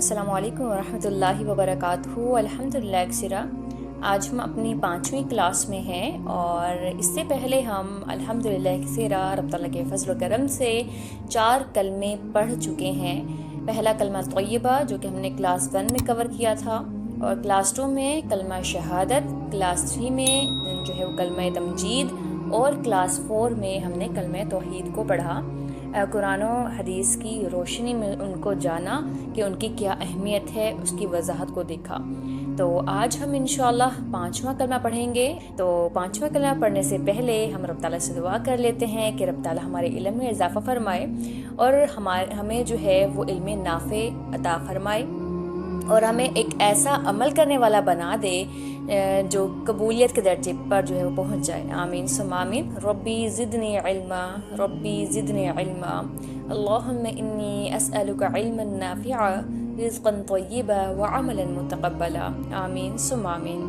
السلام علیکم ورحمۃ اللہ وبرکاتہ۔ الحمدللہ اکثرا، آج ہم اپنی 5ویں کلاس میں ہیں اور اس سے پہلے ہم الحمدللہ اکثرا رب تعالیٰ کے فضل و کرم سے 4 کلمے پڑھ چکے ہیں۔ پہلا کلمہ طیبہ جو کہ ہم نے کلاس 1 میں کور کیا تھا، اور کلاس 2 میں کلمہ شہادت، کلاس 3 میں جو ہے وہ کلمہ تمجید، اور کلاس 4 میں ہم نے کلمہ توحید کو پڑھا۔ قرآن و حدیث کی روشنی میں ان کو جانا کہ ان کی کیا اہمیت ہے، اس کی وضاحت کو دیکھا۔ تو آج ہم انشاءاللہ 5واں کلمہ پڑھیں گے۔ تو 5واں کلمہ پڑھنے سے پہلے ہم رب تعالیٰ سے دعا کر لیتے ہیں کہ رب تعالیٰ ہمارے علم میں اضافہ فرمائے اور ہمیں جو ہے وہ علم نافع عطا فرمائے، اور ہمیں ایک ایسا عمل کرنے والا بنا دے جو قبولیت کے درجے پر جو ہے وہ پہنچ جائے۔ آمین ثم آمین۔ ربی زدنی علما، ربی زدنی علما، اللہم انی اسألک علما نافعا، رزقا طیبا وعملا متقبلا، آمین ثم آمین۔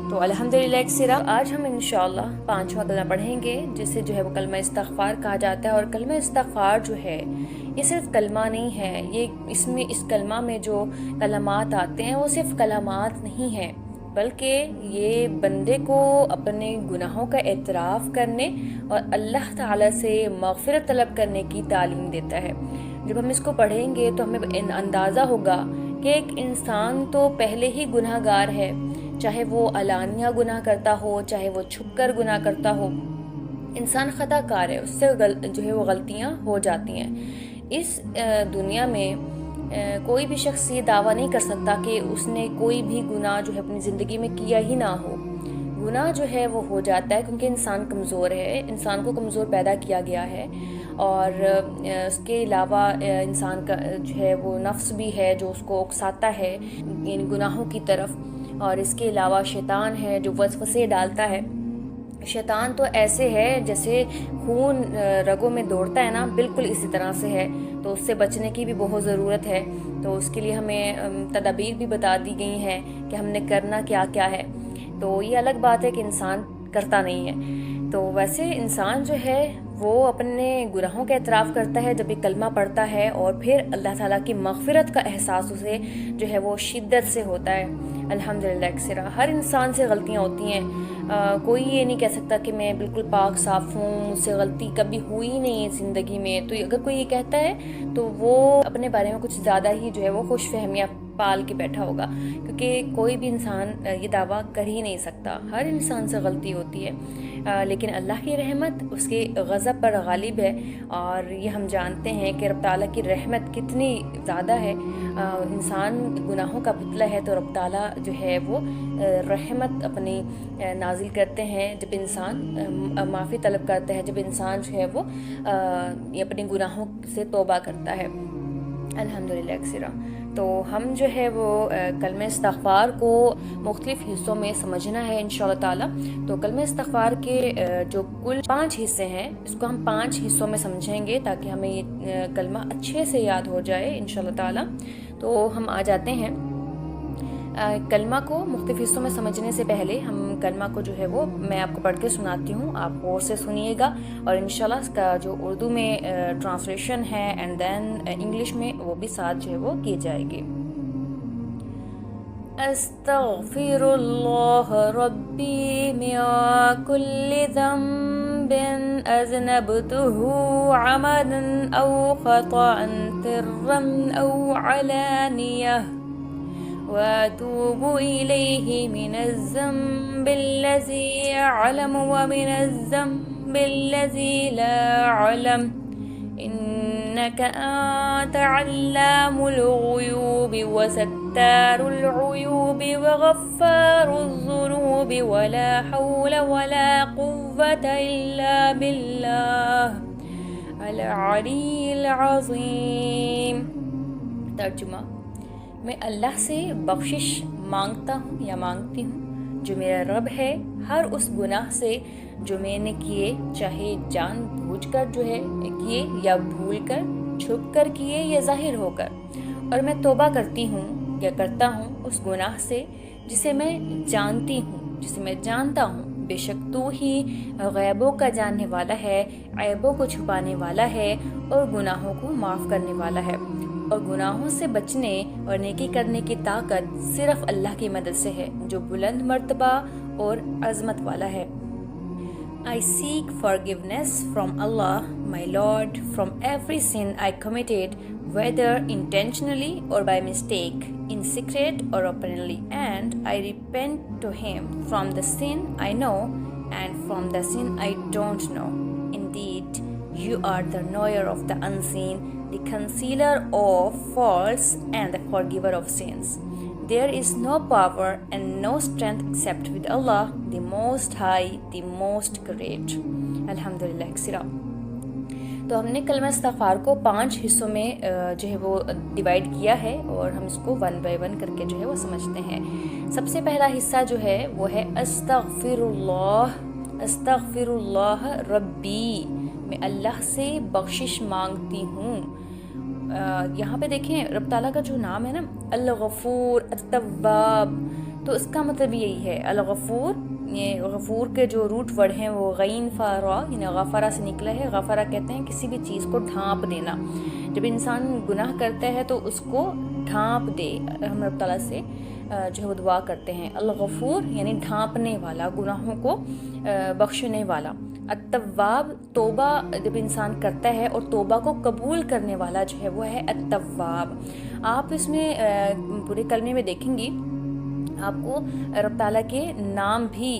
تو الحمدللہ اکثرا، آج ہم انشاءاللہ 5واں کلمہ پڑھیں گے جسے جو ہے وہ کلمہ استغفار کہا جاتا ہے۔ اور کلمہ استغفار جو ہے یہ صرف کلمہ نہیں ہے، اس کلمہ میں جو کلمات آتے ہیں وہ صرف کلمات نہیں ہیں، بلکہ یہ بندے کو اپنے گناہوں کا اعتراف کرنے اور اللہ تعالیٰ سے مغفرت طلب کرنے کی تعلیم دیتا ہے۔ جب ہم اس کو پڑھیں گے تو ہمیں اندازہ ہوگا کہ ایک انسان تو پہلے ہی گناہ گار ہے، چاہے وہ علانیہ گناہ کرتا ہو، چاہے وہ چھپ کر گناہ کرتا ہو، انسان خطا کار ہے، اس سے جو ہے وہ غلطیاں ہو جاتی ہیں۔ اس دنیا میں کوئی بھی شخص یہ دعویٰ نہیں کر سکتا کہ اس نے کوئی بھی گناہ جو ہے اپنی زندگی میں کیا ہی نہ ہو۔ گناہ جو ہے وہ ہو جاتا ہے کیونکہ انسان کمزور ہے، انسان کو کمزور پیدا کیا گیا ہے، اور اس کے علاوہ انسان کا جو ہے وہ نفس بھی ہے جو اس کو اکساتا ہے ان گناہوں کی طرف، اور اس کے علاوہ شیطان ہے جو وسوسے ڈالتا ہے۔ شیطان تو ایسے ہے جیسے خون رگوں میں دوڑتا ہے نا، بالکل اسی طرح سے ہے، تو اس سے بچنے کی بھی بہت ضرورت ہے۔ تو اس کے لیے ہمیں تدابیر بھی بتا دی گئی ہیں کہ ہم نے کرنا کیا کیا ہے۔ تو یہ الگ بات ہے کہ انسان کرتا نہیں ہے۔ تو ویسے انسان جو ہے وہ اپنے گناہوں کا اعتراف کرتا ہے جب یہ کلمہ پڑھتا ہے، اور پھر اللہ تعالیٰ کی مغفرت کا احساس اسے جو ہے وہ شدت سے ہوتا ہے۔ الحمدللہ اکثرا، ہر انسان سے غلطیاں ہوتی ہیں، کوئی یہ نہیں کہہ سکتا کہ میں بالکل پاک صاف ہوں، مجھ سے غلطی کبھی ہوئی نہیں ہے زندگی میں۔ تو اگر کوئی یہ کہتا ہے تو وہ اپنے بارے میں کچھ زیادہ ہی جو ہے وہ خوش فہمیاں پال کے بیٹھا ہوگا، کیونکہ کوئی بھی انسان یہ دعویٰ کر ہی نہیں سکتا، ہر انسان سے غلطی ہوتی ہے، لیکن اللہ کی رحمت اس کے غضب پر غالب ہے، اور یہ ہم جانتے ہیں کہ رب تعالیٰ کی رحمت کتنی زیادہ ہے۔ انسان گناہوں کا پتلا ہے تو رب تعالیٰ جو ہے وہ رحمت اپنی نازل کرتے ہیں جب انسان معافی طلب کرتا ہے، جب انسان جو ہے وہ اپنے گناہوں سے توبہ کرتا ہے۔ الحمدللہ اکثرا، تو ہم جو ہے وہ کلمہ استغفار کو مختلف حصوں میں سمجھنا ہے انشاءاللہ تعالیٰ۔ تو کلمہ استغفار کے جو کل 5 حصے ہیں، اس کو ہم 5 حصوں میں سمجھیں گے تاکہ ہمیں یہ کلمہ اچھے سے یاد ہو جائے انشاءاللہ تعالیٰ۔ تو ہم آ جاتے ہیں کلمہ کو مختلف حصوں میں سمجھنے سے پہلے ہم کلمہ کو جو ہے وہ میں آپ کو پڑھ کے سناتی ہوں، آپ غور سے سنیے گا، اور انشاءاللہ اس کا جو اردو میں ٹرانسلیشن ہے اینڈ دین انگلش میں وہ بھی ساتھ جو ہے وہ کی جائے گی۔ استغفر اللہ ربی من کل ذنب اذنبته عمدا او خطأ سرا او علانیہ، وأتوب إليه من الذنب الذي أعلم ومن الذنب الذي لا أعلم، إنك أنت علام الغيوب وستار العيوب وغفار الذنوب، ولا حول ولا قوة إلا بالله العلي العظيم۔ ترجمہ: میں اللہ سے بخشش مانگتا ہوں یا مانگتی ہوں جو میرا رب ہے ہر اس گناہ سے جو میں نے کیے، چاہے جان بوجھ کر جو ہے کیے یا بھول کر، چھپ کر کیے یا ظاہر ہو کر، اور میں توبہ کرتی ہوں یا کرتا ہوں اس گناہ سے جسے میں جانتی ہوں، جسے میں جانتا ہوں۔ بے شک تو ہی غیبوں کا جاننے والا ہے، عیبوں کو چھپانے والا ہے، اور گناہوں کو معاف کرنے والا ہے۔ اور گناہوں سے بچنے اور نیکی کرنے کی طاقت صرف اللہ کی مدد سے ہے جو بلند مرتبہ اور عظمت والا ہے۔ I seek forgiveness from Allah, my Lord, from every sin I committed, whether intentionally or by mistake, in secret or openly, and I repent to Him from the sin I know and from the sin I don't know. Indeed, you are the knower of the unseen, the concealer of faults, and the forgiver of sins. There is no power and no strength except with Allah, the Most High, the Most Great. الحمدللہ اکثرا۔ تو ہم نے کلمہ استغفار کو 5 حصوں میں جو ہے وہ ڈیوائیڈ کیا ہے اور ہم اس کو 1 بائی 1 کر کے جو ہے وہ سمجھتے ہیں۔ سب سے پہلا حصہ جو ہے وہ ہے استغفر اللہ ربی، میں اللہ سے بخشش مانگتی ہوں۔ یہاں پہ دیکھیں رب تعالیٰ کا جو نام ہے نا الغفور التواب، تو اس کا مطلب یہی ہے الغفور، یہ غفور کے جو روٹ ورڈ ہیں وہ غین فارا یعنی غفرہ سے نکلا ہے۔ غفرہ کہتے ہیں کسی بھی چیز کو ڈھانپ دینا، جب انسان گناہ کرتا ہے تو اس کو ڈھانپ دے، ہم رب تعالیٰ سے جو ہے وہ دعا کرتے ہیں۔ الغفور یعنی ڈھانپنے والا، گناہوں کو بخشنے والا۔ التواب توبہ جب انسان کرتا ہے اور توبہ کو قبول کرنے والا جو ہے وہ ہے التواب۔ آپ اس میں پورے کلمے میں دیکھیں گی آپ کو رب تعالیٰ کے نام بھی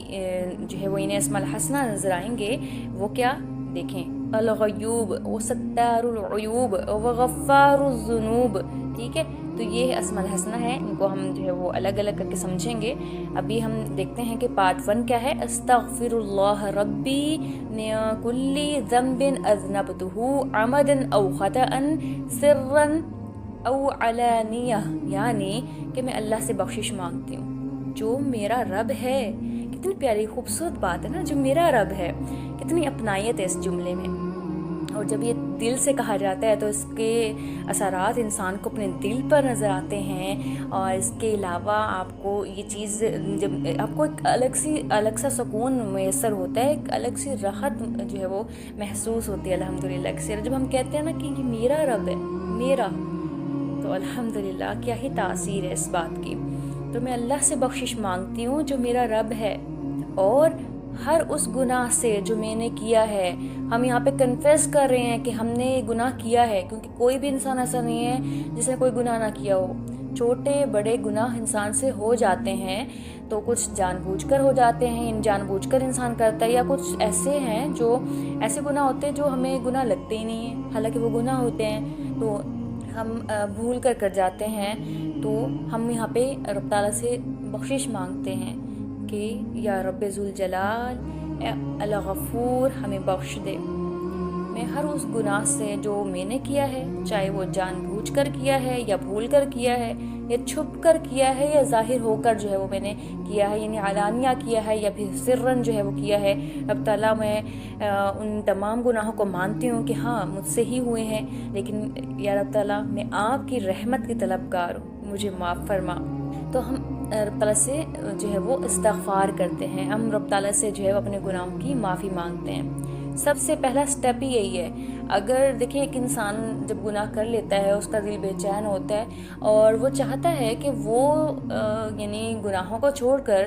جو ہے وہ انہیں اسماء الحسنہ نظر آئیں گے۔ وہ کیا دیکھیں، الغیوب، وہ ستار العیوب، وہ غفار الذنوب، ٹھیک ہے۔ تو یہ اسماء الحسنہ ہے، ان کو ہم جو ہے وہ الگ الگ کر کے سمجھیں گے۔ ابھی ہم دیکھتے ہیں کہ پارٹ 1 کیا ہے۔ استغفر اللہ ربی من کل ذنب اذنبتہ عمدا او خطأ سرا او علانیہ، یعنی کہ میں اللہ سے بخشش مانگتی ہوں جو میرا رب ہے۔ کتنی پیاری خوبصورت بات ہے نا، جو میرا رب ہے، کتنی اپنائیت ہے اس جملے میں۔ اور جب یہ دل سے کہا جاتا ہے تو اس کے اثرات انسان کو اپنے دل پر نظر آتے ہیں، اور اس کے علاوہ آپ کو یہ چیز جب آپ کو ایک الگ سا سکون میسر ہوتا ہے، ایک الگ سی راحت جو ہے وہ محسوس ہوتی ہے الحمدللہ اکثر۔ جب ہم کہتے ہیں نا کہ یہ میرا رب ہے، میرا، تو الحمدللہ کیا ہی تاثیر ہے اس بات کی۔ تو میں اللہ سے بخشش مانگتی ہوں جو میرا رب ہے، اور ہر اس گناہ سے جو میں نے کیا ہے۔ ہم یہاں پہ کنفیس کر رہے ہیں کہ ہم نے گناہ کیا ہے، کیونکہ کوئی بھی انسان ایسا نہیں ہے جس نے کوئی گناہ نہ کیا ہو۔ چھوٹے بڑے گناہ انسان سے ہو جاتے ہیں، تو کچھ جان بوجھ کر ہو جاتے ہیں، جان بوجھ کر انسان کرتا ہے، یا کچھ ایسے ہیں جو ایسے گناہ ہوتے ہیں جو ہمیں گناہ لگتے ہی نہیں ہیں، حالانکہ وہ گناہ ہوتے ہیں، تو ہم بھول کر جاتے ہیں۔ تو ہم یہاں پہ رب تعالیٰ سے بخشش مانگتے ہیں کہ یا رب ذوالجلال الغفور ہمیں بخش دے، میں ہر اس گناہ سے جو میں نے کیا ہے، چاہے وہ جان بوجھ کر کیا ہے یا بھول کر کیا ہے یا چھپ کر کیا ہے یا ظاہر ہو کر جو ہے وہ میں نے کیا ہے، یعنی علانیہ کیا ہے یا پھر سرن جو ہے وہ کیا ہے۔ رب تعالیٰ میں ان تمام گناہوں کو مانتی ہوں کہ ہاں مجھ سے ہی ہوئے ہیں، لیکن یا رب تعالیٰ میں آپ کی رحمت کی طلبگار ہوں، مجھے معاف فرما۔ تو ہم رب تعالیٰ سے جو ہے وہ استغفار کرتے ہیں، ہم رب تعالیٰ سے جو ہے وہ اپنے گناہوں کی معافی مانگتے ہیں۔ سب سے پہلا سٹیپ ہی یہی ہے۔ اگر دیکھیں ایک انسان جب گناہ کر لیتا ہے اس کا دل بے چین ہوتا ہے اور وہ چاہتا ہے کہ وہ یعنی گناہوں کو چھوڑ کر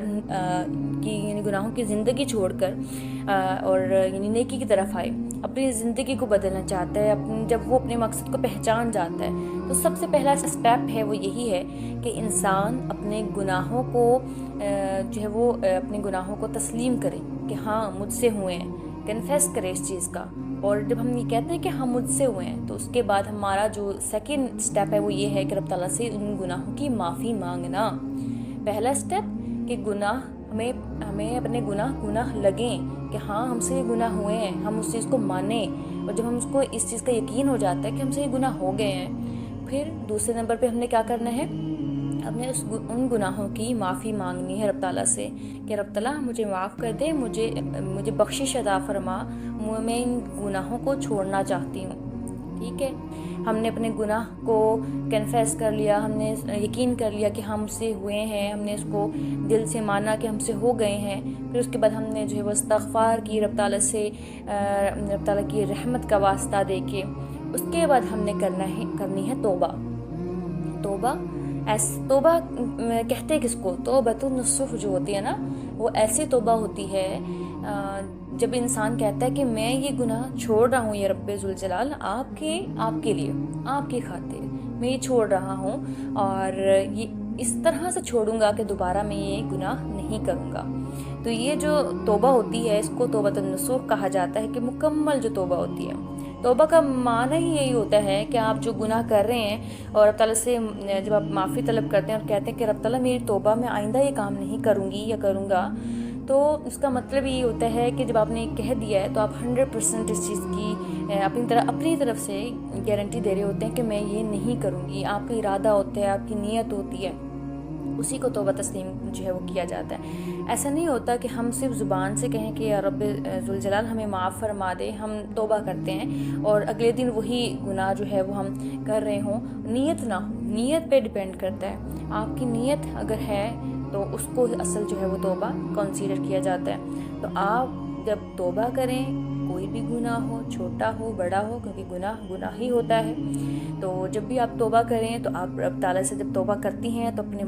یعنی گناہوں کی زندگی چھوڑ کر اور یعنی نیکی کی طرف آئے، اپنی زندگی کو بدلنا چاہتا ہے۔ جب وہ اپنے مقصد کو پہچان جاتا ہے تو سب سے پہلا سٹیپ ہے وہ یہی ہے کہ انسان اپنے گناہوں کو جو ہے وہ اپنے گناہوں کو تسلیم کرے کہ ہاں مجھ سے ہوئے ہیں، کنفیس کرے اس چیز کا۔ اور جب ہم یہ کہتے ہیں کہ ہم مجھ سے ہوئے ہیں تو اس کے بعد ہمارا جو سیکنڈ سٹیپ ہے وہ یہ ہے کہ رب تعالیٰ سے ان گناہوں کی معافی مانگنا۔ پہلا سٹیپ کہ گناہ ہمیں اپنے گناہ لگیں کہ ہاں ہم سے یہ گناہ ہوئے ہیں، ہم اس چیز کو مانیں، اور جب ہم اس کو اس چیز کا یقین ہو جاتا ہے کہ ہم سے یہ گناہ ہو گئے ہیں، پھر دوسرے نمبر پہ ہم نے کیا کرنا ہے، ہم نے ان گناہوں کی معافی مانگنی ہے رب تعالیٰ سے کہ رب تعالیٰ مجھے معاف کر دے، مجھے بخشش عطا فرما، میں ان گناہوں کو چھوڑنا چاہتی ہوں۔ ٹھیک ہے، ہم نے اپنے گناہ کو کنفیس کر لیا، ہم نے یقین کر لیا کہ ہم سے ہوئے ہیں، ہم نے اس کو دل سے مانا کہ ہم سے ہو گئے ہیں، پھر اس کے بعد ہم نے جو ہے وہ استغفار کی رب تعالیٰ سے، رب تعالیٰ کی رحمت کا واسطہ دے کے، اس کے بعد ہم نے کرنی ہے توبہ۔ توبہ توبہ کہتے کس کو؟ توبۃ النصوح جو ہوتی ہے نا، وہ ایسی توبہ ہوتی ہے جب انسان کہتا ہے کہ میں یہ گناہ چھوڑ رہا ہوں، یہ رب ذوالجلال آپ کے لیے، آپ کی خاطر میں یہ چھوڑ رہا ہوں، اور یہ اس طرح سے چھوڑوں گا کہ دوبارہ میں یہ گناہ نہیں کروں گا۔ تو یہ جو توبہ ہوتی ہے اس کو توبۃ النصوح کہا جاتا ہے، کہ مکمل جو توبہ ہوتی ہے۔ توبہ کا معنی ہی یہی ہوتا ہے کہ آپ جو گناہ کر رہے ہیں اور رب تعالیٰ سے جب آپ معافی طلب کرتے ہیں اور کہتے ہیں کہ رب تعالیٰ میری توبہ میں آئندہ یہ کام نہیں کروں گی یا کروں گا، تو اس کا مطلب یہ ہوتا ہے کہ جب آپ نے کہہ دیا ہے تو آپ 100% اس چیز کی اپنی طرف سے گارنٹی دے رہے ہوتے ہیں کہ میں یہ نہیں کروں گی۔ آپ کا ارادہ ہوتا ہے، آپ کی نیت ہوتی ہے، اسی کو توبہ تسلیم جو ہے وہ کیا جاتا ہے۔ ایسا نہیں ہوتا کہ ہم صرف زبان سے کہیں کہ یا رب ذوالجلال ہمیں معاف فرما دے، ہم توبہ کرتے ہیں اور اگلے دن وہی گناہ جو ہے وہ ہم کر رہے ہوں۔ نیت نہ ہو، نیت پہ ڈیپینڈ کرتا ہے۔ آپ کی نیت اگر ہے تو اس کو اصل جو ہے وہ توبہ کنسیڈر کیا جاتا ہے۔ تو آپ جب توبہ کریں، کوئی بھی گناہ ہو، چھوٹا ہو بڑا ہو، کیونکہ گناہ ہی ہوتا ہے، تو جب بھی آپ توبہ کریں تو آپ رب تعالیٰ سے جب توبہ کرتی ہیں تو اپنے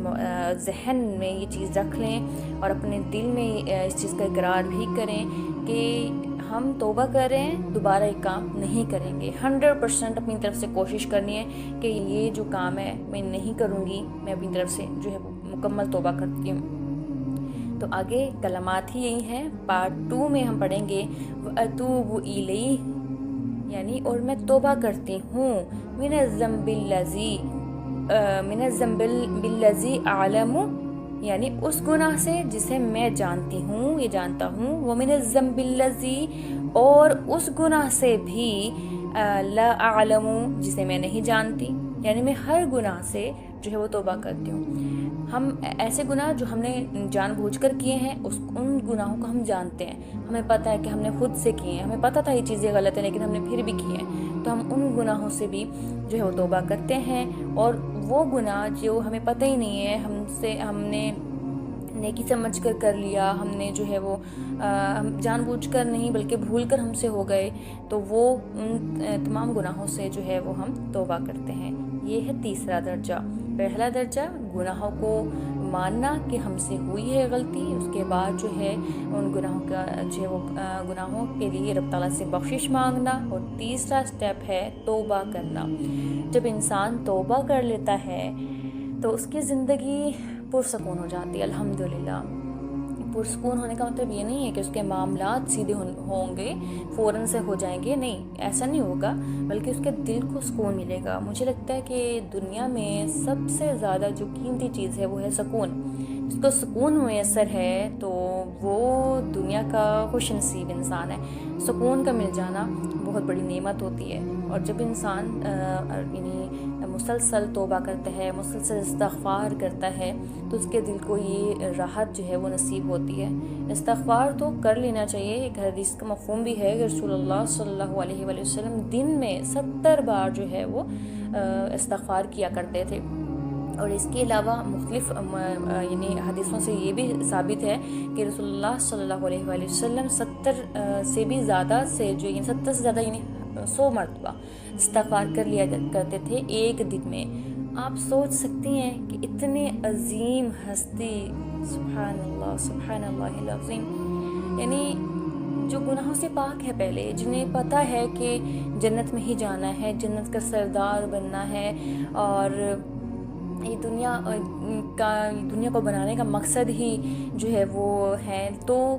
ذہن میں یہ چیز رکھ لیں اور اپنے دل میں اس چیز کا اقرار بھی کریں کہ ہم توبہ کر رہے ہیں، دوبارہ ایک کام نہیں کریں گے۔ 100% اپنی طرف سے کوشش کرنی ہے کہ یہ جو کام ہے میں نہیں کروں گی، میں اپنی طرف سے جو ہے وہ مکمل توبہ کرتی ہوں۔ تو آگے کلمات ہی یہی ہیں۔ پارٹ 2 میں ہم پڑھیں گے وَأَتُوبُ إِلَيْهِ، یعنی اور میں توبہ کرتی ہوں، من الذنب الذی اعلم، یعنی اس گناہ سے جسے میں جانتی ہوں، یہ جانتا ہوں، ومن الذنب الذی، اور اس گناہ سے بھی لا اعلم، جسے میں نہیں جانتی، یعنی میں ہر گناہ سے جو ہے وہ توبہ کرتی ہوں۔ ہم ایسے گناہ جو ہم نے جان بوجھ کر کیے ہیں، ان گناہوں کو ہم جانتے ہیں، ہمیں پتہ ہے کہ ہم نے خود سے کیے ہیں، ہمیں پتہ تھا یہ چیزیں غلط ہیں لیکن ہم نے پھر بھی کیے ہیں، تو ہم ان گناہوں سے بھی جو ہے وہ توبہ کرتے ہیں۔ اور وہ گناہ جو ہمیں پتہ ہی نہیں ہے، ہم نے نیکی سمجھ کر لیا، ہم نے جو ہے وہ ہم جان بوجھ کر نہیں بلکہ بھول کر ہم سے ہو گئے، تو وہ ان تمام گناہوں سے جو ہے وہ ہم توبہ کرتے ہیں۔ یہ ہے تیسرا درجہ۔ پہلا درجہ گناہوں کو ماننا کہ ہم سے ہوئی ہے غلطی، اس کے بعد جو ہے ان گناہوں کا جو ہے وہ گناہوں کے لیے رب تعالیٰ سے بخشش مانگنا، اور تیسرا سٹیپ ہے توبہ کرنا۔ جب انسان توبہ کر لیتا ہے تو اس کی زندگی پرسکون ہو جاتی ہے، الحمدللہ۔ پرسکون ہونے کا مطلب یہ نہیں ہے کہ اس کے معاملات سیدھے ہوں گے، فوراً سے ہو جائیں گے، نہیں، ایسا نہیں ہوگا، بلکہ اس کے دل کو سکون ملے گا۔ مجھے لگتا ہے کہ دنیا میں سب سے زیادہ جو قیمتی چیز ہے وہ ہے سکون۔ جس کو سکون میسر ہے تو وہ دنیا کا خوش نصیب انسان ہے۔ سکون کا مل جانا بہت بڑی نعمت ہوتی ہے، اور جب انسان یعنی مسلسل توبہ کرتا ہے، مسلسل استغفار کرتا ہے، تو اس کے دل کو یہ راحت جو ہے وہ نصیب ہوتی ہے۔ استغفار تو کر لینا چاہیے۔ ایک حدیث کا مفہوم بھی ہے کہ رسول اللہ صلی اللہ علیہ وآلہ وسلم دن میں 70 بار جو ہے وہ استغفار کیا کرتے تھے، اور اس کے علاوہ مختلف یعنی حدیثوں سے یہ بھی ثابت ہے کہ رسول اللہ صلی اللہ علیہ وآلہ وسلم 70 سے بھی زیادہ سے جو 70 سے زیادہ یعنی 100 مرتبہ استغفار کر لیا کرتے تھے ایک دن میں۔ آپ سوچ سکتی ہیں کہ اتنے عظیم ہستی، سبحان اللہ العظیم، یعنی جو گناہوں سے پاک ہے، پہلے جنہیں پتہ ہے کہ جنت میں ہی جانا ہے، جنت کا سردار بننا ہے، اور یہ دنیا کو بنانے کا مقصد ہی جو ہے وہ ہے، تو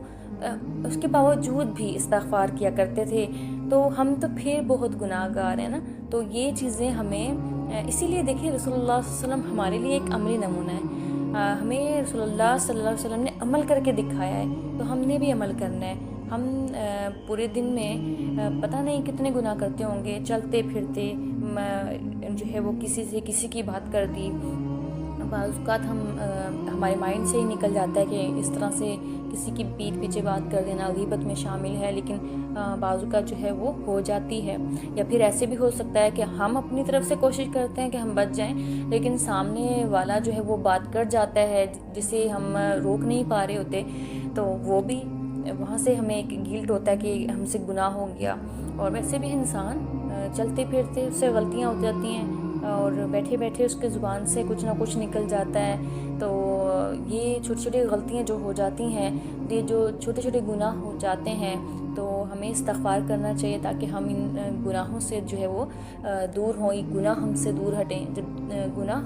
اس کے باوجود بھی استغفار کیا کرتے تھے۔ تو ہم تو پھر بہت گناہ گار ہیں نا، تو یہ چیزیں ہمیں اسی لیے دیکھیں رسول اللہ صلی اللہ علیہ وسلم ہمارے لیے ایک عملی نمونہ ہے۔ ہمیں رسول اللہ صلی اللہ علیہ وسلم نے عمل کر کے دکھایا ہے، تو ہم نے بھی عمل کرنا ہے۔ ہم پورے دن میں پتہ نہیں کتنے گناہ کرتے ہوں گے، چلتے پھرتے جو ہے وہ کسی کی بات کر دی، بعض اوقات ہمارے مائنڈ سے ہی نکل جاتا ہے کہ اس طرح سے کسی کی پیٹھ پیچھے بات کر دینا غیبت میں شامل ہے، لیکن بعض اوقات جو ہے وہ ہو جاتی ہے۔ یا پھر ایسے بھی ہو سکتا ہے کہ ہم اپنی طرف سے کوشش کرتے ہیں کہ ہم بچ جائیں، لیکن سامنے والا جو ہے وہ بات کر جاتا ہے جسے ہم روک نہیں پا رہے ہوتے، تو وہ بھی وہاں سے ہمیں ایک گلٹ ہوتا ہے کہ ہم سے گناہ ہو گیا۔ اور ویسے بھی انسان چلتے پھرتے اس سے غلطیاں ہو جاتی ہیں، اور بیٹھے بیٹھے اس کے زبان سے کچھ نہ کچھ نکل جاتا ہے. تو یہ چھوٹی چھوٹی غلطیاں جو ہو جاتی ہیں، یہ جو چھوٹے چھوٹے گناہ ہو جاتے ہیں، تو ہمیں استغفار کرنا چاہیے تاکہ ہم ان گناہوں سے جو ہے وہ دور ہوں، یہ گناہ ہم سے دور ہٹیں. جب گناہ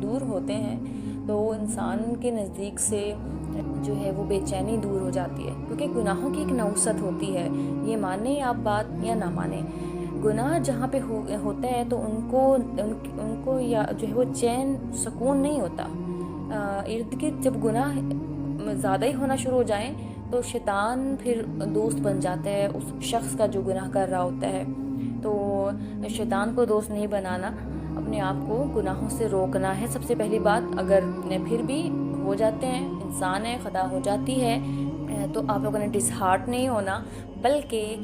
دور ہوتے ہیں تو انسان کے نزدیک سے جو ہے وہ بے چینی دور ہو جاتی ہے، کیونکہ گناہوں کی ایک نوست ہوتی ہے. یہ مانیں آپ بات یا نہ مانیں، گناہ جہاں پہ ہوتا ہے تو ان کو یا جو ہے وہ چین سکون نہیں ہوتا. ارد گرد جب گناہ زیادہ ہی ہونا شروع ہو جائیں تو شیطان پھر دوست بن جاتا ہے اس شخص کا جو گناہ کر رہا ہوتا ہے. تو شیطان کو دوست نہیں بنانا، اپنے آپ کو گناہوں سے روکنا ہے سب سے پہلی بات. اگر پھر بھی ہو جاتے ہیں، انسان ہے، خطا ہو جاتی ہے، تو آپ لوگوں نے ڈس ہارٹ نہیں ہونا، بلکہ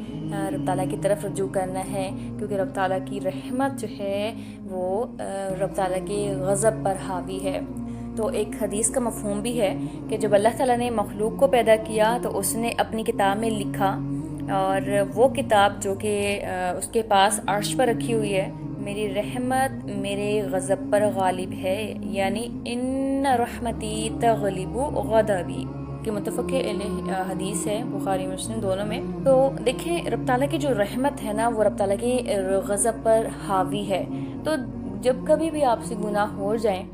رب تعالیٰ کی طرف رجوع کرنا ہے، کیونکہ رب تعالیٰ کی رحمت جو ہے وہ رب تعالیٰ کے غضب پر حاوی ہے. تو ایک حدیث کا مفہوم بھی ہے کہ جب اللہ تعالیٰ نے مخلوق کو پیدا کیا تو اس نے اپنی کتاب میں لکھا، اور وہ کتاب جو کہ اس کے پاس عرش پر رکھی ہوئی ہے، میری رحمت میرے غضب پر غالب ہے، یعنی ان رحمتی تغلب غضبی کہ متفق علیہ حدیث ہے، بخاری مسلم دونوں میں. تو دیکھیں رب تعالیٰ کی جو رحمت ہے نا وہ رب تعالیٰ کی غضب پر حاوی ہے. تو جب کبھی بھی آپ سے گناہ ہو جائیں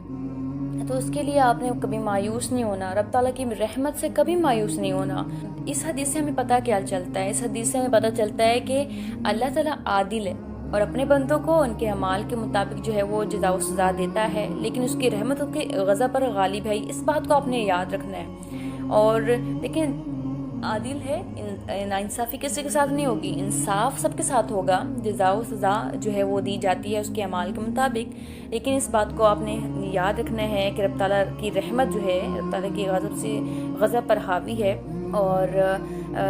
تو اس کے لیے آپ نے کبھی مایوس نہیں ہونا، رب تعالیٰ کی رحمت سے کبھی مایوس نہیں ہونا. اس حدیث سے ہمیں پتہ کیا چلتا ہے؟ اس حدیث سے ہمیں پتہ چلتا ہے کہ اللہ تعالیٰ عادل ہے اور اپنے بندوں کو ان کے اعمال کے مطابق جو ہے وہ جزا و سزا دیتا ہے، لیکن اس کی رحمت اس کے غضب پر غالب ہے. اس بات کو آپ نے یاد رکھنا ہے. اور لیکن عادل ہے، ناانصافی کسی کے ساتھ نہیں ہوگی، انصاف سب کے ساتھ ہوگا، جزا و سزا جو ہے وہ دی جاتی ہے اس کے اعمال کے مطابق. لیکن اس بات کو آپ نے یاد رکھنا ہے کہ رب تعالیٰ کی رحمت جو ہے رب تعالیٰ کی غضب پر حاوی ہے، اور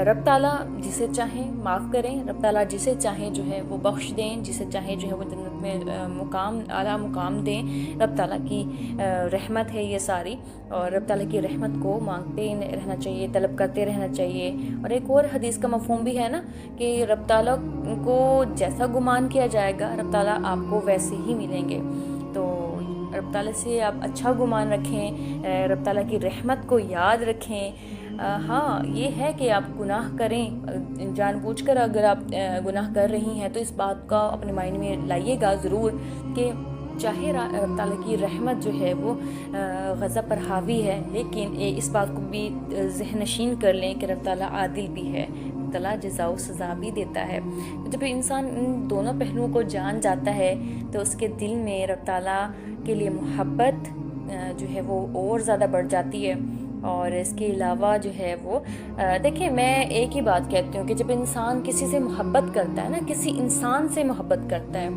رب تعالیٰ جسے چاہیں معاف کریں، رب تعالیٰ جسے چاہیں جو ہے وہ بخش دیں، جسے چاہیں جو ہے وہ جنت میں اعلیٰ مقام دیں. رب تعالیٰ کی رحمت ہے یہ ساری، اور رب تعالیٰ کی رحمت کو مانگتے رہنا چاہیے، طلب کرتے رہنا چاہیے. اور ایک اور حدیث کا مفہوم بھی ہے نا کہ رب تعالیٰ کو جیسا گمان کیا جائے گا رب تعالیٰ آپ کو ویسے ہی ملیں گے. تو رب تعالیٰ سے آپ اچھا گمان رکھیں، رب تعالیٰ کی رحمت کو یاد رکھیں. ہاں یہ ہے کہ آپ گناہ کریں جان بوجھ کر، اگر آپ گناہ کر رہی ہیں تو اس بات کا اپنے مائنڈ میں لائیے گا ضرور کہ چاہے رب تعالیٰ کی رحمت جو ہے وہ غضب پر حاوی ہے، لیکن اس بات کو بھی ذہن نشین کر لیں کہ رب تعالیٰ عادل بھی ہے، رب تعالیٰ جزا و سزا بھی دیتا ہے. جب انسان ان دونوں پہلوؤں کو جان جاتا ہے تو اس کے دل میں رب تعالیٰ کے لیے محبت جو ہے وہ اور زیادہ بڑھ جاتی ہے. اور اس کے علاوہ جو ہے وہ دیکھیں، میں ایک ہی بات کہتی ہوں کہ جب انسان کسی سے محبت کرتا ہے نا، کسی انسان سے محبت کرتا ہے،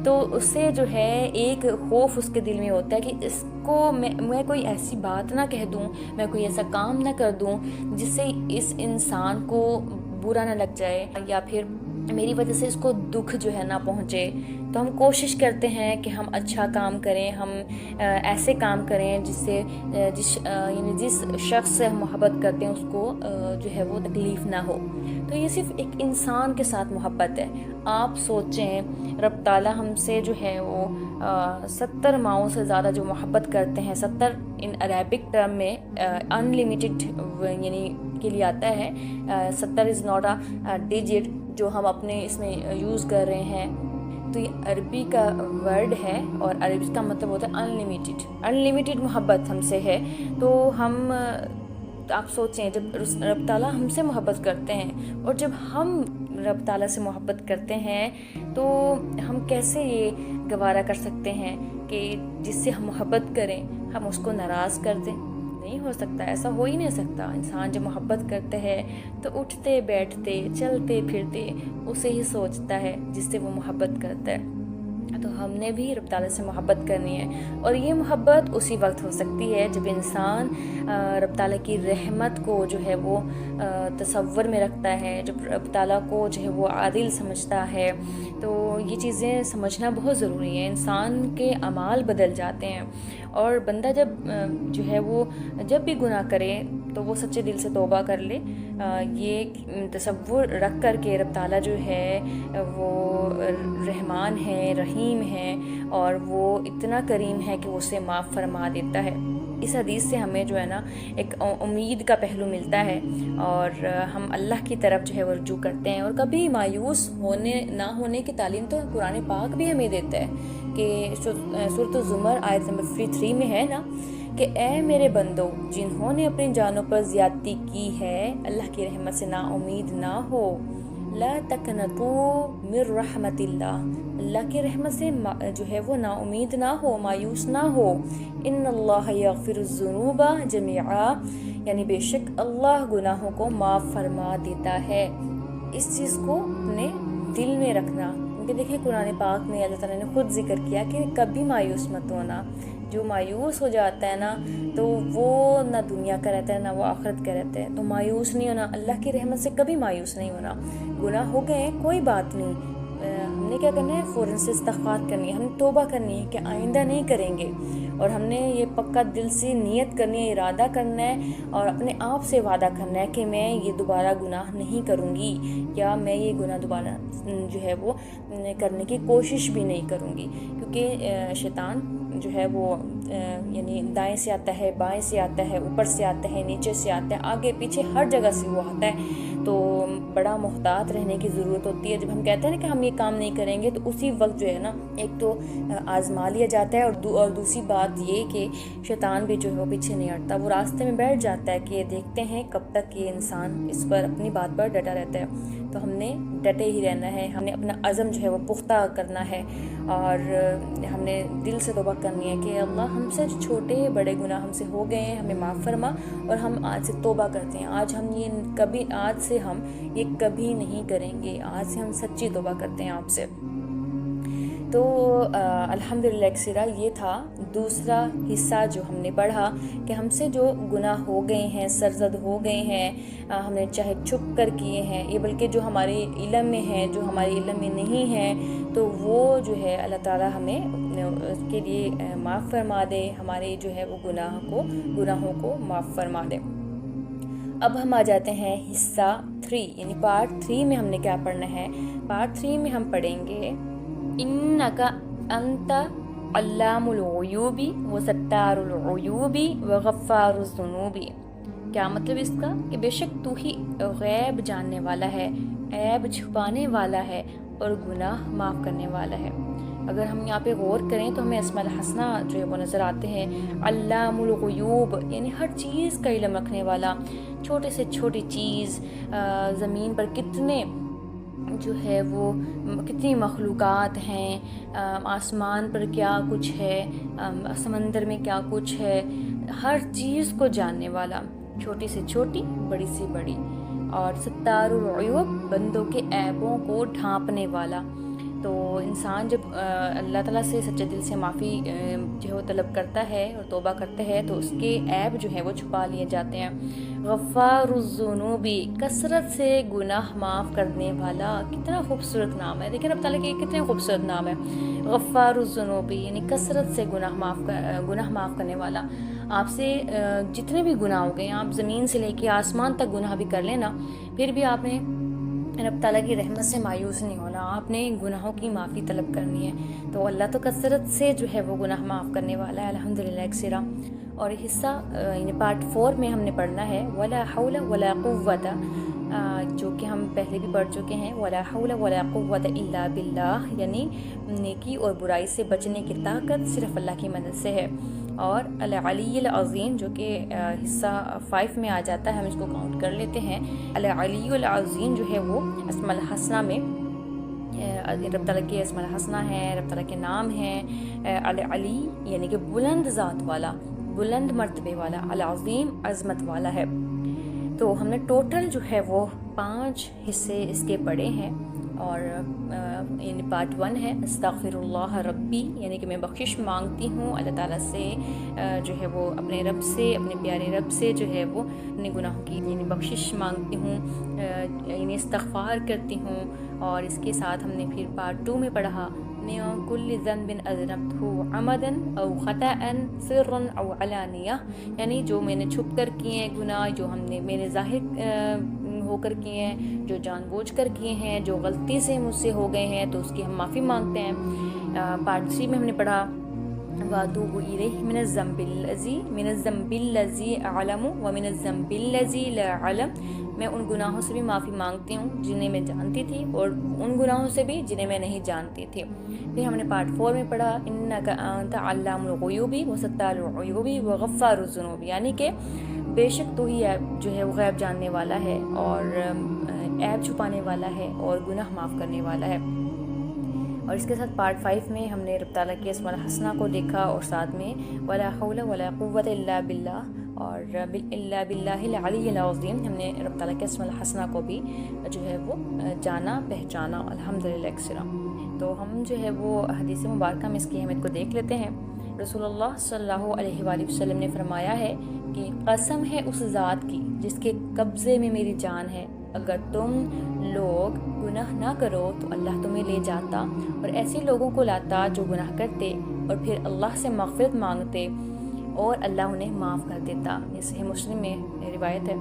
تو اس سے جو ہے ایک خوف اس کے دل میں ہوتا ہے کہ اس کو میں کوئی ایسی بات نہ کہہ دوں، میں کوئی ایسا کام نہ کر دوں جس سے اس انسان کو برا نہ لگ جائے، یا پھر میری وجہ سے اس کو دکھ جو ہے نہ پہنچے. تو ہم کوشش کرتے ہیں کہ ہم اچھا کام کریں، ہم ایسے کام کریں یعنی جس شخص سے ہم محبت کرتے ہیں اس کو جو ہے وہ تکلیف نہ ہو. تو یہ صرف ایک انسان کے ساتھ محبت ہے. آپ سوچیں رب تعالیٰ ہم سے جو ہے وہ 70 ماؤں سے زیادہ جو محبت کرتے ہیں، 70 ان عربک ٹرم میں ان لمیٹڈ یعنی کے لیے آتا ہے. 70 از ناٹ اے ڈیجٹ جو ہم اپنے اس میں یوز کر رہے ہیں. تو یہ عربی کا ورڈ ہے اور عربی کا مطلب ہوتا ہے انلیمیٹڈ محبت ہم سے ہے. تو ہم آپ سوچیں جب رب تعالیٰ ہم سے محبت کرتے ہیں اور جب ہم رب تعالیٰ سے محبت کرتے ہیں تو ہم کیسے یہ گوارا کر سکتے ہیں کہ جس سے ہم محبت کریں ہم اس کو ناراض کر دیں؟ نہیں ہو سکتا، ایسا ہو ہی نہیں سکتا. انسان جب محبت کرتا ہے تو اٹھتے بیٹھتے چلتے پھرتے اسے ہی سوچتا ہے جس سے وہ محبت کرتا ہے. تو ہم نے بھی رب تعالیٰ سے محبت کرنی ہے، اور یہ محبت اسی وقت ہو سکتی ہے جب انسان رب تعالیٰ کی رحمت کو جو ہے وہ تصور میں رکھتا ہے، جب رب تعالیٰ کو جو ہے وہ عادل سمجھتا ہے. تو یہ چیزیں سمجھنا بہت ضروری ہے. انسان کے اعمال بدل جاتے ہیں، اور بندہ جب جو ہے وہ جب بھی گناہ کرے تو وہ سچے دل سے توبہ کر لے. یہ تصور رکھ کر کے رب تعالیٰ جو ہے وہ رحمان ہے، رحیم ہے، اور وہ اتنا کریم ہے کہ وہ اسے معاف فرما دیتا ہے. اس حدیث سے ہمیں جو ہے نا ایک امید کا پہلو ملتا ہے، اور ہم اللہ کی طرف جو ہے وہ رجوع کرتے ہیں. اور کبھی مایوس نہ ہونے کی تعلیم تو قرآن پاک بھی ہمیں دیتا ہے کہ سورۃ الزمر آیت نمبر 3 میں ہے نا کہ اے میرے بندو جنہوں نے اپنی جانوں پر زیادتی کی ہے، اللہ کی رحمت سے نا امید نہ ہو. لا تقنطوا من رحمت اللہ، اللہ کی رحمت سے جو ہے وہ نا امید نہ ہو، مایوس نہ ہو. ان اللہ یغفر الذنوب جميعا، یعنی بے شک اللہ گناہوں کو معاف فرما دیتا ہے. اس چیز کو اپنے دل میں رکھنا، کیونکہ دیکھیں قرآن پاک میں اللہ تعالیٰ نے خود ذکر کیا کہ کبھی مایوس مت ہونا. جو مایوس ہو جاتا ہے نا تو وہ نہ دنیا کا رہتا ہے نہ وہ آخرت کا رہتا ہے. تو مایوس نہیں ہونا، اللہ کی رحمت سے کبھی مایوس نہیں ہونا. گناہ ہو گئے کوئی بات نہیں، ہم نے کیا کرنا ہے، فوراً سے استغفار کرنی ہے، ہم نے توبہ کرنی ہے کہ آئندہ نہیں کریں گے. اور ہم نے یہ پکا دل سے نیت کرنی ہے، ارادہ کرنا ہے، اور اپنے آپ سے وعدہ کرنا ہے کہ میں یہ دوبارہ گناہ نہیں کروں گی، یا میں یہ گناہ دوبارہ جو ہے وہ کرنے کی کوشش بھی نہیں کروں گی. کیونکہ شیطان جو ہے وہ یعنی دائیں سے آتا ہے، بائیں سے آتا ہے، اوپر سے آتا ہے، نیچے سے آتا ہے، آگے پیچھے ہر جگہ سے وہ آتا ہے. تو بڑا محتاط رہنے کی ضرورت ہوتی ہے. جب ہم کہتے ہیں نا کہ ہم یہ کام نہیں کریں گے تو اسی وقت جو ہے نا ایک تو آزما لیا جاتا ہے، اور دوسری بات یہ کہ شیطان بھی جو ہے وہ پیچھے نہیں ہٹتا، وہ راستے میں بیٹھ جاتا ہے کہ دیکھتے ہیں کب تک یہ انسان اس پر اپنی بات پر ڈٹا رہتا ہے. تو ہم نے ڈٹے ہی رہنا ہے، ہم نے اپنا عزم جو ہے وہ پختہ کرنا ہے، اور ہم نے دل سے توبہ کرنی ہے کہ اللہ ہم سے چھوٹے بڑے گناہ ہم سے ہو گئے ہیں، ہمیں معاف فرما، اور ہم آج سے توبہ کرتے ہیں. آج سے ہم یہ کبھی نہیں کریں گے، آج سے ہم سچی توبہ کرتے ہیں آپ سے. تو الحمدللہ اکسرا یہ تھا دوسرا حصہ جو ہم نے پڑھا کہ ہم سے جو گناہ ہو گئے ہیں، سرزد ہو گئے ہیں، ہم نے چاہے چھپ کر کیے ہیں، یہ بلکہ جو ہمارے علم میں ہیں، جو ہمارے علم میں نہیں ہیں، تو وہ جو ہے اللہ تعالیٰ ہمیں اس کے لیے معاف فرما دے، ہمارے جو ہے وہ گناہوں کو معاف فرما دے. اب ہم آ جاتے ہیں حصہ 3، یعنی پارٹ 3 میں ہم نے کیا پڑھنا ہے. پارٹ 3 میں ہم پڑھیں گے انکا انت علام الغیوب وستار العیوب وغفار الذنوب. کیا مطلب اس کا؟ کہ بے شک تو ہی غیب جاننے والا ہے، عیب چھپانے والا ہے، اور گناہ معاف کرنے والا ہے. اگر ہم یہاں پہ غور کریں تو ہمیں اسماء الحسنہ جو ہے وہ نظر آتے ہیں. علام الغیوب یعنی ہر چیز کا علم رکھنے والا، چھوٹے سے چھوٹی چیز، زمین پر کتنے جو ہے وہ کتنی مخلوقات ہیں، آسمان پر کیا کچھ ہے، سمندر میں کیا کچھ ہے، ہر چیز کو جاننے والا، چھوٹی سے چھوٹی بڑی سے بڑی. اور ستار العیوب بندوں کے عیبوں کو ڈھانپنے والا. تو انسان جب اللہ تعالیٰ سے سچے دل سے معافی جو ہے وہ طلب کرتا ہے اور توبہ کرتا ہے تو اس کے عیب جو ہے وہ چھپا لیے جاتے ہیں. غفار الذنوب کثرت سے گناہ معاف کرنے والا. کتنا خوبصورت نام ہے، دیکھیں رب تعالیٰ کے کتنے خوبصورت نام ہے. غفار الذنوب یعنی کثرت سے گناہ معاف کرنے والا. آپ سے جتنے بھی گناہ ہو گئے، آپ زمین سے لے کے آسمان تک گناہ بھی کر لینا، پھر بھی آپ نے رب تعالیٰ کی رحمت سے مایوس نہیں ہونا، آپ نے گناہوں کی معافی طلب کرنی ہے. تو اللہ تو کثرت سے جو ہے وہ گناہ معاف کرنے والا ہے الحمدللہ اکسرا. اور حصہ یعنی پارٹ 4 میں ہم نے پڑھنا ہے ولا حول ولا قوت، جو کہ ہم پہلے بھی پڑھ چکے ہیں. ولا حول ولا قوت الا باللہ، یعنی نیکی اور برائی سے بچنے کی طاقت صرف اللہ کی مدد سے ہے. اور العلی العظیم جو کہ حصہ 5 میں آ جاتا ہے، ہم اس کو کاؤنٹ کر لیتے ہیں. العلی العظیم جو ہے وہ اسماء الحسنہ میں رب تعالیٰ کے اسماء الحسنہ ہیں، رب تعالیٰ کے نام ہیں. العلی یعنی کہ بلند ذات والا، بلند مرتبے والا، العظیم عظمت والا ہے. تو ہم نے ٹوٹل جو ہے وہ 5 حصے اس کے پڑھے ہیں. اور یعنی پارٹ 1 ہے استغفر اللہ ربی، یعنی کہ میں بخشش مانگتی ہوں اللہ تعالیٰ سے، جو ہے وہ اپنے رب سے، اپنے پیارے رب سے جو ہے وہ اپنے گناہوں کی یعنی بخشش مانگتی ہوں، یعنی استغفار کرتی ہوں. اور اس کے ساتھ ہم نے پھر پارٹ 2 میں پڑھا من كل ذنب أذنبته عمدا أو خطأ سرا أو علانية، یعنی جو میں نے چھپ کر کیے ہیں گناہ، جو ہم نے میرے ظاہر ہو کر کیے ہیں، جو جان بوجھ کر کیے ہیں، جو غلطی سے مجھ سے ہو گئے ہیں، تو اس کی ہم معافی مانگتے ہیں۔ پارٹ 3 میں ہم نے پڑھا وَأَتُوبُ إِلَيْهِ مِنَ الذَّنبِ الَّذِي أَعْلَمُ وَمِنَ الذَّنبِ الَّذِي لَا أَعْلَمُ، میں ان گناہوں سے بھی معافی مانگتی ہوں جنہیں میں جانتی تھی، اور ان گناہوں سے بھی جنہیں میں نہیں جانتی تھی۔ پھر ہم نے پارٹ 4 میں پڑھا إِنَّكَ أَنْتَ عَلَّامُ الْغُيُوبِ وَسَتَّارُ الْعُيُوبِ وَغَفَّارُ الذُّنُوبِ، یعنی کہ بے شک تو ہی جو ہے وہ غیب جاننے والا ہے، اور عیب چھپانے والا ہے، اور گناہ معاف کرنے والا ہے۔ اور اس کے ساتھ پارٹ 5 میں ہم نے رب تعالیٰ کے اسماء الحسنہ کو دیکھا، اور ساتھ میں ولا حول ولا قوت الا باللہ اور الا باللہ العلی العظیم، ہم نے رب تعالیٰ کے اسماء الحسنہ کو بھی جو ہے وہ جانا پہچانا الحمدللہ اکثرا۔ تو ہم جو ہے وہ حدیث مبارکہ میں اس کی اہمیت کو دیکھ لیتے ہیں۔ رسول اللہ صلی اللہ علیہ وآلہ وسلم نے فرمایا ہے کہ قسم ہے اس ذات کی جس کے قبضے میں میری جان ہے، اگر تم لوگ گناہ نہ کرو تو اللہ تمہیں لے جاتا اور ایسے لوگوں کو لاتا جو گناہ کرتے اور پھر اللہ سے مغفرت مانگتے اور اللہ انہیں معاف کر دیتا۔ یہ صحیح مسلم میں روایت ہے۔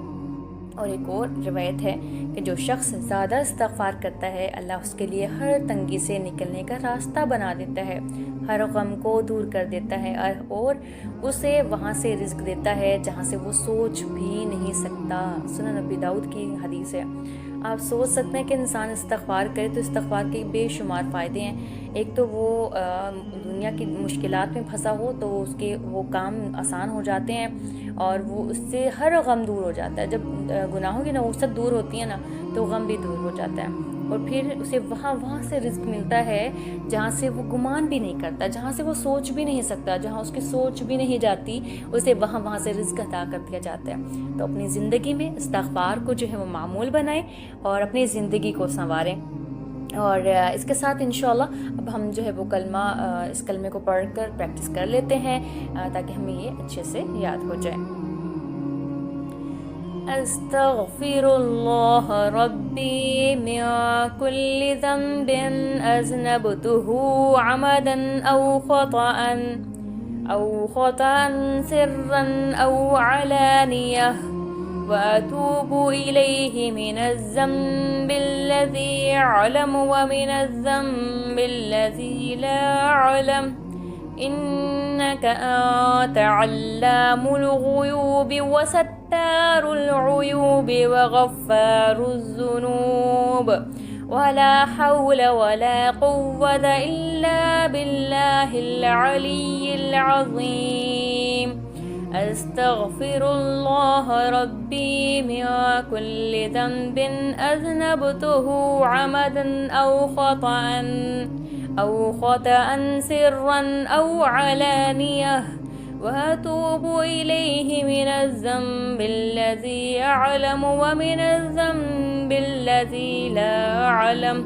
اور ایک اور روایت ہے کہ جو شخص زیادہ استغفار کرتا ہے، اللہ اس کے لیے ہر تنگی سے نکلنے کا راستہ بنا دیتا ہے، ہر غم کو دور کر دیتا ہے، اور اسے وہاں سے رزق دیتا ہے جہاں سے وہ سوچ بھی نہیں سکتا۔ سنن نبی داؤد کی حدیث ہے۔ آپ سوچ سکتے ہیں کہ انسان استغفار کرے تو استغفار کے بے شمار فائدے ہیں۔ ایک تو وہ دنیا کی مشکلات میں پھنسا ہو تو اس کے وہ کام آسان ہو جاتے ہیں، اور وہ اس سے ہر غم دور ہو جاتا ہے۔ جب گناہوں کی نحوست دور ہوتی ہے نا تو غم بھی دور ہو جاتا ہے، اور پھر اسے وہاں سے رزق ملتا ہے جہاں سے وہ گمان بھی نہیں کرتا، جہاں سے وہ سوچ بھی نہیں سکتا، جہاں اس کی سوچ بھی نہیں جاتی، اسے وہاں سے رزق عطا کر دیا جاتا ہے۔ تو اپنی زندگی میں استغفار کو جو ہے وہ معمول بنائیں اور اپنی زندگی کو سنواریں۔ اور اس کے ساتھ انشاءاللہ اب ہم جو ہے وہ کلمہ اس کلمے کو پڑھ کر پریکٹس کر لیتے ہیں تاکہ ہمیں یہ اچھے سے یاد ہو جائے۔ استغفر اللہ ربی من کل ذنب اذنبته عمدا او خطأ سرا او علانیہ وأتوب إليه من الذنب الذي أعلم ومن الذنب الذي لا أعلم إنك أنت علام الغيوب وستار العيوب وغفار الذنوب ولا حول ولا قوة إلا بالله العلي العظيم استغفر اللہ ربی من کل ذنب اذنبته عمدا او خطأ سرا او علانیہ واتوب الیہ من الذنب الذی اعلم ومن الذنب الذی لا اعلم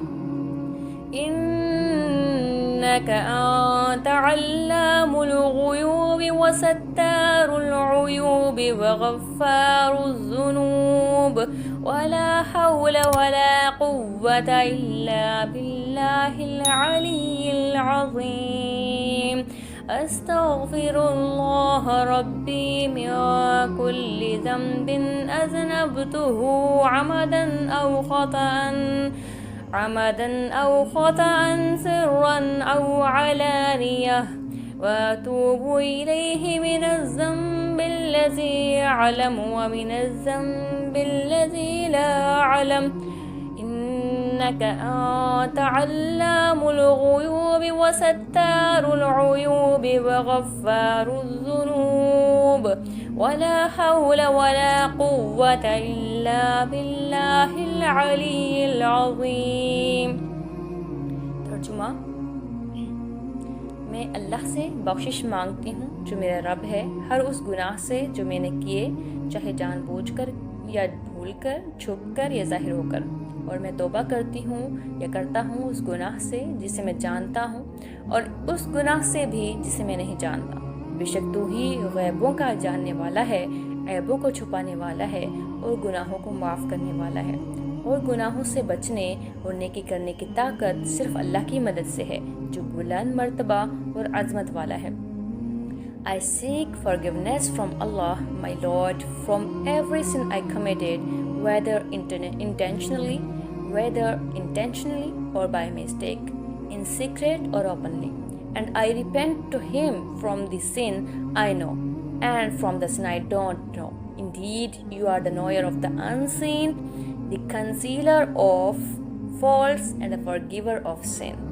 إنك أنت علام الغيوب وستار العيوب وغفار الذنوب ولا حول ولا قوة إلا بالله العلي العظيم أستغفر الله ربي من كل ذنب أذنبته عمدا أو خطأ سرا أو علانية وأتوب إليه من الذنب الذي أعلم ومن الذنب الذي لا أعلم إنك أنت علام الغيوب وستار العيوب وغفار الذنوب ولا حول ولا قوة إلا بالله العلي العظيم۔ ترجمہ: میں اللہ سے بخشش مانگتی ہوں جو میرا رب ہے ہر اس گناہ سے جو میں نے کیے، چاہے جان بوجھ کر یا بھول کر، چھپ کر یا ظاہر ہو کر، اور میں توبہ کرتی ہوں یا کرتا ہوں اس گناہ سے جسے میں جانتا ہوں اور اس گناہ سے بھی جسے میں نہیں جانتا۔ بے شک تو ہی غیبوں کا جاننے والا ہے، عیبوں کو چھپانے والا ہے اور گناہوں کو معاف کرنے والا ہے۔ اور گناہوں سے بچنے اور نیکی کرنے کی طاقت صرف اللہ کی مدد سے ہے جو بلند مرتبہ اور عظمت والا ہے۔ I seek forgiveness from Allah, my Lord, from every sin I committed, whether intentionally or by mistake, in secret or openly. And I repent to Him from the sin I know, and from the sin I don't know. Indeed, you are the knower of the unseen, the concealer of faults, and the forgiver of sin.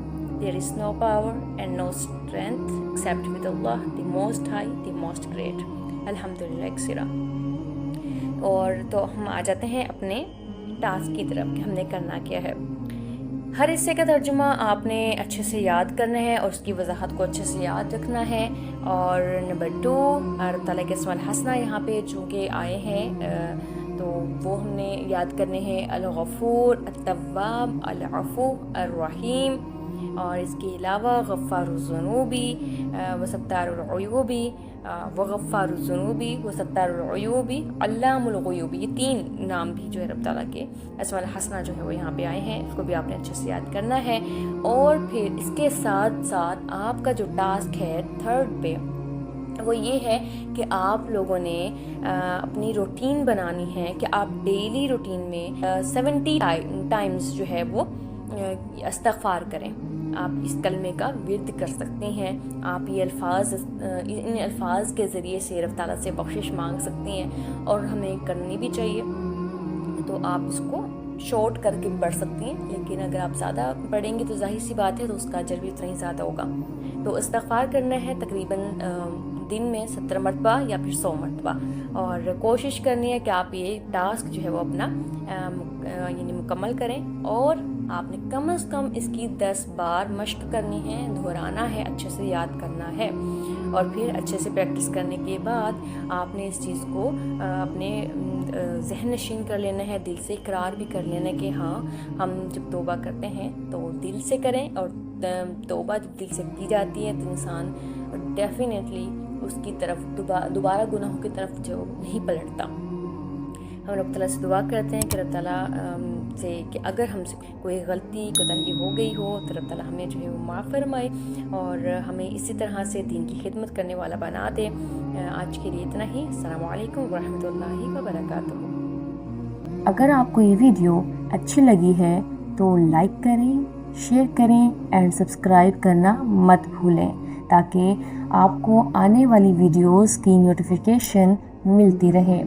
There is no power and no strength except with Allah, the Most High, the Most Great. الحمدللہ ایک سرا۔ اور تو ہم آ جاتے ہیں اپنے task کی طرف کہ ہم نے کرنا کیا ہے۔ ہر حصے کا ترجمہ آپ نے اچھے سے یاد کرنا ہے اور اس کی وضاحت کو اچھے سے یاد رکھنا ہے۔ اور نمبر 2، اللہ تعالیٰ کے اسم الحسنہ یہاں پہ چونکہ آئے ہیں تو وہ ہم نے یاد کرنے ہیں، الغفور، التواب، العفو، الرحیم، اور اس کے علاوہ غفار الذنوبی وستار العیوبی، وغفار الذنوبی وستار العیوبی، علام الغیوبی، یہ 3 نام بھی جو ہے رب تعالیٰ کے اسماء الحسنہ جو ہے وہ یہاں پہ آئے ہیں، اس کو بھی آپ نے اچھے سے یاد کرنا ہے۔ اور پھر اس کے ساتھ ساتھ آپ کا جو ٹاسک ہے 3rd پہ وہ یہ ہے کہ آپ لوگوں نے اپنی روٹین بنانی ہے کہ آپ ڈیلی روٹین میں 70 ٹائمز جو ہے وہ استغفار کریں۔ آپ اس کلمے کا ورد کر سکتے ہیں، آپ یہ ان الفاظ کے ذریعے سے رب تعالیٰ سے بخشش مانگ سکتے ہیں، اور ہمیں کرنی بھی چاہیے۔ تو آپ اس کو شارٹ کر کے پڑھ سکتی ہیں، لیکن اگر آپ زیادہ پڑھیں گے تو ظاہر سی بات ہے تو اس کا اجر بھی اتنا ہی زیادہ ہوگا۔ تو استغفار کرنا ہے تقریباً دن میں 70 مرتبہ یا پھر 100 مرتبہ، اور کوشش کرنی ہے کہ آپ یہ ٹاسک جو ہے وہ اپنا یعنی مکمل کریں، اور آپ نے کم از کم اس کی 10 بار مشق کرنی ہے، دہرانا ہے، اچھے سے یاد کرنا ہے، اور پھر اچھے سے پریکٹس کرنے کے بعد آپ نے اس چیز کو اپنے ذہن نشین کر لینا ہے، دل سے اقرار بھی کر لینا ہے کہ ہاں ہم جب توبہ کرتے ہیں تو دل سے کریں، اور توبہ جب دل سے کی جاتی ہے تو انسان ڈیفینیٹلی اس کی طرف دوبارہ گناہوں کی طرف جو نہیں پلٹتا۔ ہم رب تعالیٰ سے دعا کرتے ہیں کہ رب تعالیٰ سے کہ اگر ہم سے کوئی غلطی کوتاہی ہو گئی ہو تو رب تعالیٰ ہمیں جو ہے وہ معاف فرمائے، اور ہمیں اسی طرح سے دین کی خدمت کرنے والا بنا دے۔ آج کے لیے اتنا ہی۔ السلام علیکم ورحمۃ اللہ وبرکاتہ۔ اگر آپ کو یہ ویڈیو اچھی لگی ہے تو لائک کریں، شیئر کریں اینڈ سبسکرائب کرنا مت بھولیں، تاکہ آپ کو آنے والی ویڈیوز کی نوٹیفیکیشن ملتی رہے۔